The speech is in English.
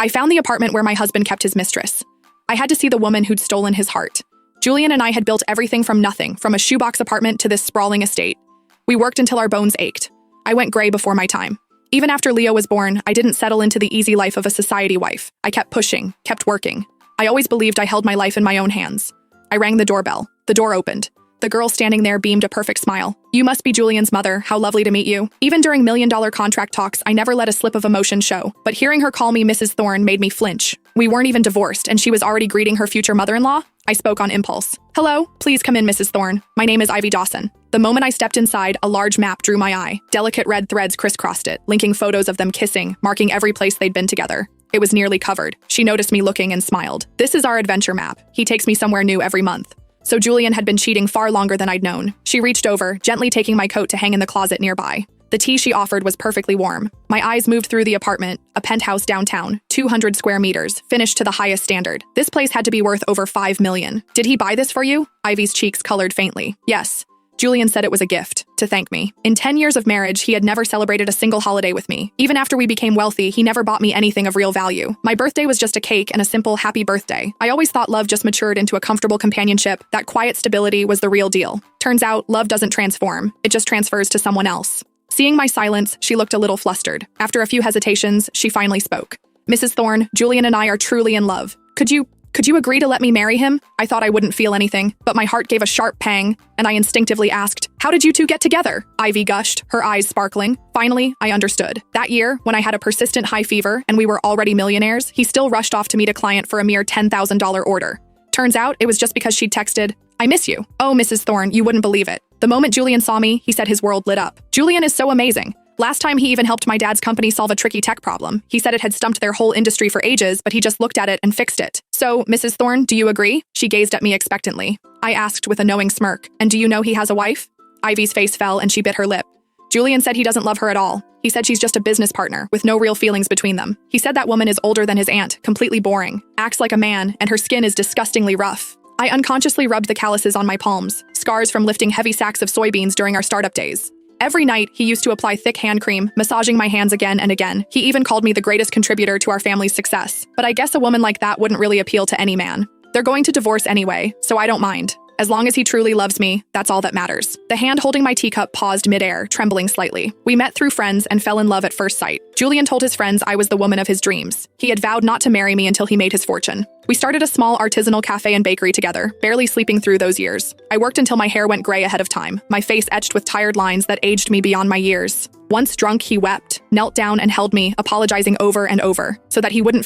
I found the apartment where my husband kept his mistress. I had to see the woman who'd stolen his heart. Julian and I had built everything from nothing, from a shoebox apartment to this sprawling estate. We worked until our bones ached. I went gray before my time. Even after Leo was born, I didn't settle into the easy life of a society wife. I kept pushing, kept working. I always believed I held my life in my own hands. I rang the doorbell. The door opened. The girl standing there beamed a perfect smile. "You must be Julian's mother. How lovely to meet you." Even during million-dollar contract talks, I never let a slip of emotion show. But hearing her call me Mrs. Thorne made me flinch. We weren't even divorced, and she was already greeting her future mother-in-law? I spoke on impulse. "Hello, please come in, Mrs. Thorne. My name is Ivy Dawson." The moment I stepped inside, a large map drew my eye. Delicate red threads crisscrossed it, linking photos of them kissing, marking every place they'd been together. It was nearly covered. She noticed me looking and smiled. "This is our adventure map. He takes me somewhere new every month." So Julian had been cheating far longer than I'd known. She reached over, gently taking my coat to hang in the closet nearby. The tea she offered was perfectly warm. My eyes moved through the apartment, a penthouse downtown, 200 square meters, finished to the highest standard. This place had to be worth over $5 million. "Did he buy this for you?" Ivy's cheeks colored faintly. "Yes." Julian said it was a gift, to thank me. In 10 years of marriage, he had never celebrated a single holiday with me. Even after we became wealthy, he never bought me anything of real value. My birthday was just a cake and a simple happy birthday. I always thought love just matured into a comfortable companionship. That quiet stability was the real deal. Turns out, love doesn't transform. It just transfers to someone else. Seeing my silence, she looked a little flustered. After a few hesitations, she finally spoke. "Mrs. Thorne, Julian and I are truly in love. Could you agree to let me marry him?" I thought I wouldn't feel anything, but my heart gave a sharp pang, and I instinctively asked, "How did you two get together?" Ivy gushed, her eyes sparkling. Finally, I understood. That year, when I had a persistent high fever and we were already millionaires, he still rushed off to meet a client for a mere $10,000 order. Turns out, it was just because she'd texted, "I miss you." "Oh, Mrs. Thorne, you wouldn't believe it." The moment Julian saw me, he said his world lit up. "Julian is so amazing. Last time he even helped my dad's company solve a tricky tech problem. He said it had stumped their whole industry for ages, but he just looked at it and fixed it." "So, Mrs. Thorne, do you agree?" She gazed at me expectantly. I asked with a knowing smirk, "And do you know he has a wife?" Ivy's face fell and she bit her lip. "Julian said he doesn't love her at all. He said she's just a business partner, with no real feelings between them. He said that woman is older than his aunt, completely boring, acts like a man, and her skin is disgustingly rough." I unconsciously rubbed the calluses on my palms, scars from lifting heavy sacks of soybeans during our startup days. Every night, he used to apply thick hand cream, massaging my hands again and again. He even called me the greatest contributor to our family's success. But I guess a woman like that wouldn't really appeal to any man. They're going to divorce anyway, so I don't mind. As long as he truly loves me, that's all that matters. The hand holding my teacup paused midair, trembling slightly. We met through friends and fell in love at first sight. Julian told his friends I was the woman of his dreams. He had vowed not to marry me until he made his fortune. We started a small artisanal cafe and bakery together, barely sleeping through those years. I worked until my hair went gray ahead of time, my face etched with tired lines that aged me beyond my years. Once drunk, he wept, knelt down and held me, apologizing over and over, so that he wouldn't